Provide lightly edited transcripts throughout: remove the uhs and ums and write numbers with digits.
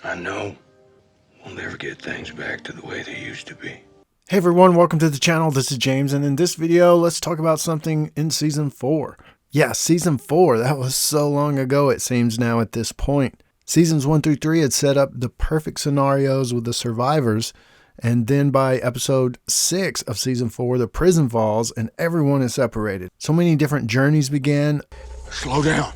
I know we'll never get things back to the way they used to be. Hey everyone, welcome to the channel. This is James, and in this video, let's talk about something in Season 4. Yeah, Season 4, that was so long ago it seems now at this point. Seasons 1 through 3 had set up the perfect scenarios with the survivors, and then by episode 6 of Season 4, the prison falls and everyone is separated. So many different journeys began. Slow down.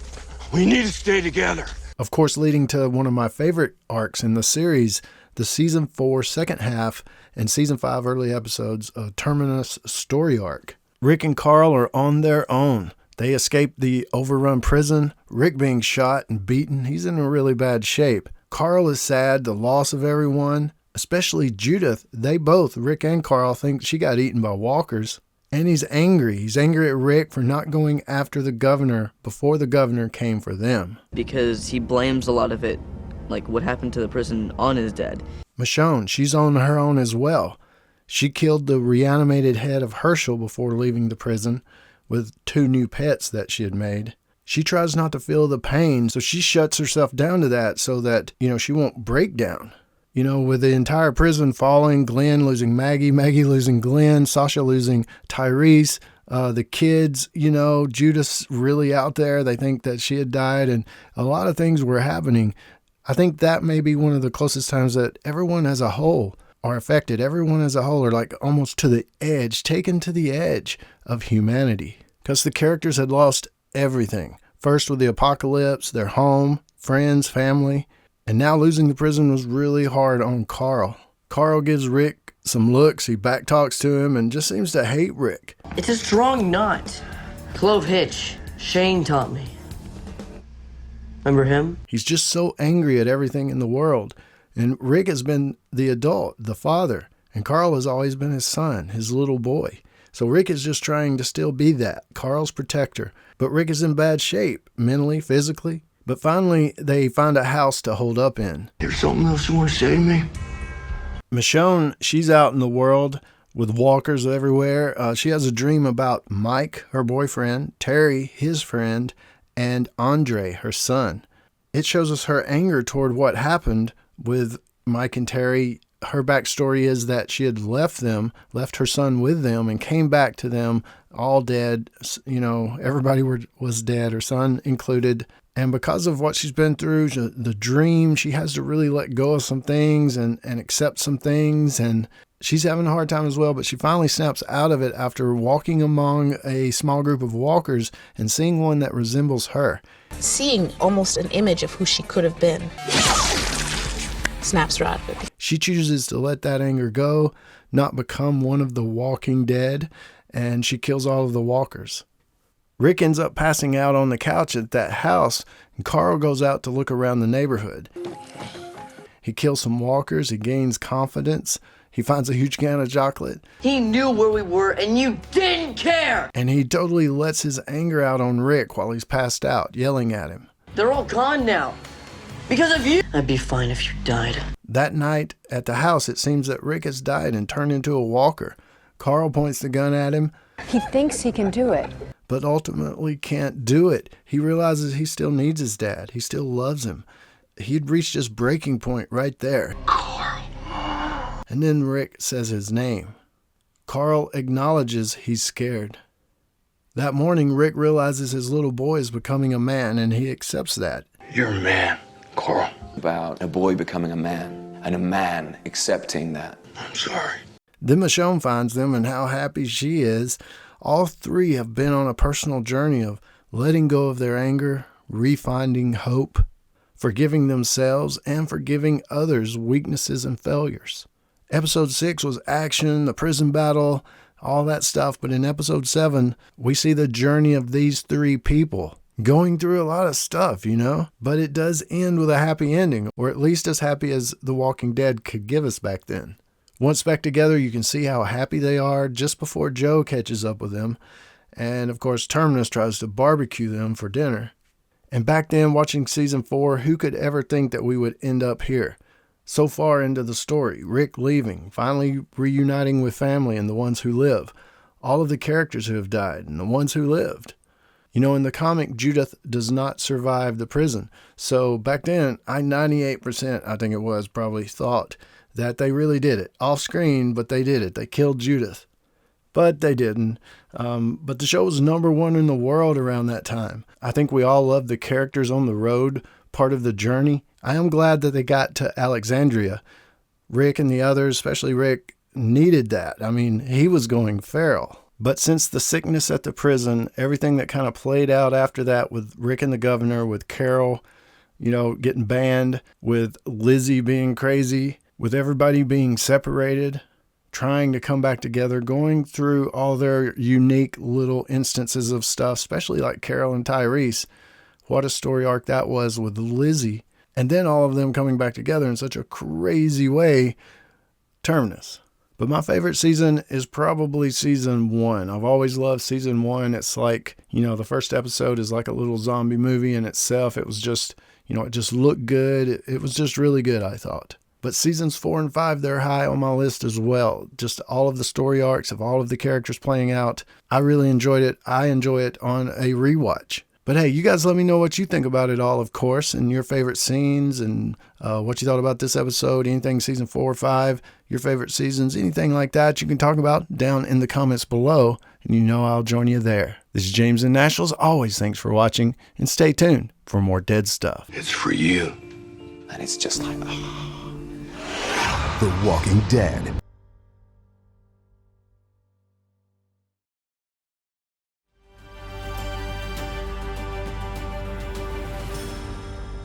We need to stay together. Of course, leading to one of my favorite arcs in the series, the Season 4 second half and Season 5 early episodes of Terminus story arc. Rick and Carl are on their own. They escape the overrun prison. Rick being shot and beaten. He's in a really bad shape. Carl is sad, the loss of everyone, especially Judith. They both, Rick and Carl, think she got eaten by walkers. And he's angry. He's angry at Rick for not going after the governor before the governor came for them. Because he blames a lot of it, like what happened to the prison, on his dad. Michonne, she's on her own as well. She killed the reanimated head of Herschel before leaving the prison with 2 new pets that she had made. She tries not to feel the pain, so she shuts herself down to that so that, she won't break down. With the entire prison falling, Glenn losing Maggie, Maggie losing Glenn, Sasha losing Tyrese, the kids, Judith's really out there. They think that she had died, and a lot of things were happening. I think that may be one of the closest times that everyone as a whole are affected. Everyone as a whole are like almost to the edge, taken to the edge of humanity. Because the characters had lost everything. First with the apocalypse, their home, friends, family. And now losing the prison was really hard on Carl. Carl gives Rick some looks. He backtalks to him and just seems to hate Rick. It's a strong knot. Clove hitch. Shane taught me. Remember him? He's just so angry at everything in the world. And Rick has been the adult, the father. And Carl has always been his son, his little boy. So Rick is just trying to still be that, Carl's protector. But Rick is in bad shape, mentally, physically. But finally, they find a house to hold up in. There's something else you want to say to me? Michonne, she's out in the world with walkers everywhere. She has a dream about Mike, her boyfriend, Terry, his friend, and Andre, her son. It shows us her anger toward what happened with Mike and Terry. Her backstory is that she had left her son with them, and came back to them all dead. Everybody was dead, her son included. And because of what she's been through, the dream, she has to really let go of some things and accept some things. And she's having a hard time as well, but she finally snaps out of it after walking among a small group of walkers and seeing one that resembles her. Seeing almost an image of who she could have been snaps her out of it. She chooses to let that anger go, not become one of the walking dead, and she kills all of the walkers. Rick ends up passing out on the couch at that house, and Carl goes out to look around the neighborhood. He kills some walkers, he gains confidence, he finds a huge can of chocolate. He knew where we were, and you didn't care! And he totally lets his anger out on Rick while he's passed out, yelling at him. They're all gone now. Because of you! I'd be fine if you died. That night at the house, it seems that Rick has died and turned into a walker. Carl points the gun at him. He thinks he can do it, but ultimately can't do it. He realizes he still needs his dad. He still loves him. He'd reached his breaking point right there. Carl. And then Rick says his name. Carl acknowledges he's scared. That morning, Rick realizes his little boy is becoming a man, and he accepts that. You're a man, Carl. About a boy becoming a man, and a man accepting that. I'm sorry. Then Michonne finds them, and how happy she is. All 3 have been on a personal journey of letting go of their anger, refinding hope, forgiving themselves, and forgiving others' weaknesses and failures. Episode 6 was action, the prison battle, all that stuff. But in episode 7, we see the journey of these 3 people going through a lot of stuff, But it does end with a happy ending, or at least as happy as The Walking Dead could give us back then. Once back together, you can see how happy they are just before Joe catches up with them. And of course, Terminus tries to barbecue them for dinner. And back then, watching season 4, who could ever think that we would end up here? So far into the story, Rick leaving, finally reuniting with family and the ones who live. All of the characters who have died and the ones who lived. You know, in the comic, Judith does not survive the prison. So back then, 98%, I think it was, probably thought that they really did it. Off screen, but they did it. They killed Judith. But they didn't. But the show was #1 in the world around that time. I think we all loved the characters on the road, part of the journey. I am glad that they got to Alexandria. Rick and the others, especially Rick, needed that. I mean, he was going feral. But since the sickness at the prison, everything that kind of played out after that with Rick and the governor, with Carol, you know, getting banned, with Lizzie being crazy, with everybody being separated, trying to come back together, going through all their unique little instances of stuff, especially like Carol and Tyrese. What a story arc that was with Lizzie. And then all of them coming back together in such a crazy way. Terminus. But my favorite season is probably season 1. I've always loved season 1. It's like, you know, the first episode is like a little zombie movie in itself. It was just, you know, it just looked good. It was just really good, I thought. But seasons 4 and 5, they're high on my list as well. Just all of the story arcs of all of the characters playing out. I really enjoyed it. I enjoy it on a rewatch. But hey, you guys let me know what you think about it all, of course, and your favorite scenes and what you thought about this episode, anything season 4 or 5, your favorite seasons, anything like that you can talk about down in the comments below, and you know I'll join you there. This is James in Nashville. As always, thanks for watching, and stay tuned for more Dead Stuff. It's for you. And it's just like, The Walking Dead.